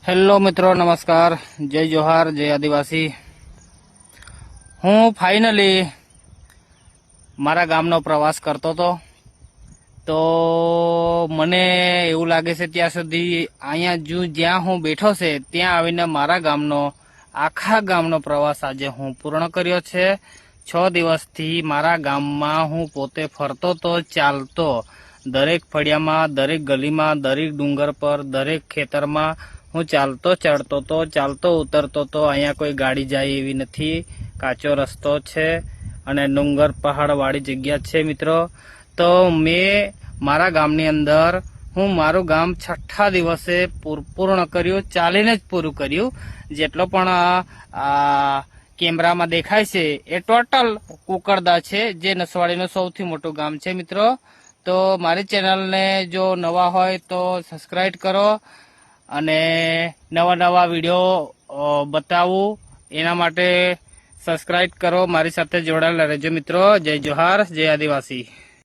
Hello મિત્રો, નમસ્કાર, જય જોહાર, જય આદિવાસી। હું ફાઇનલી મારા ગામનો પ્રવાસ કરતો હતો તો મને એવું લાગે છે ત્યાં સુધી અહીંયા જ્યાં હું બેઠો છે ત્યાં આવીને મારા ગામનો આખા ગામનો પ્રવાસ આજે હું પૂર્ણ કર્યો છે। 6 દિવસથી મારા ગામમાં હું પોતે ફરતો તો, ચાલતો, દરેક ફળિયામાં, દરેક ગલીમાં, દરેક ડુંગર પર, દરેક ખેતરમાં હું ચાલતો ચડતો તો, ચાલતો ઉતરતો તો। અહીંયા કોઈ ગાડી જાય એવી નથી, કાચો રસ્તો છે અને ડુંગર પહાડ વાળી જગ્યા છે મિત્રો। તો મેં મારા ગામની અંદર હું મારું ગામ 6ઠ્ઠા દિવસે પૂર્ણ કર્યું, ચાલીને જ પૂરું કર્યું। જેટલો પણ કેમેરામાં દેખાય છે એ ટોટલ કુકરદા છે, જે નસવાડીનું સૌથી મોટું ગામ છે મિત્રો। તો મારી ચેનલને જો નવા હોય તો સબસ્ક્રાઈબ કરો અને નવા વિડીયો બતાવું એના માટે સબસ્ક્રાઈબ કરો, મારી સાથે જોડાયેલા રહેજો મિત્રો। જય જોહાર, જય આદિવાસી।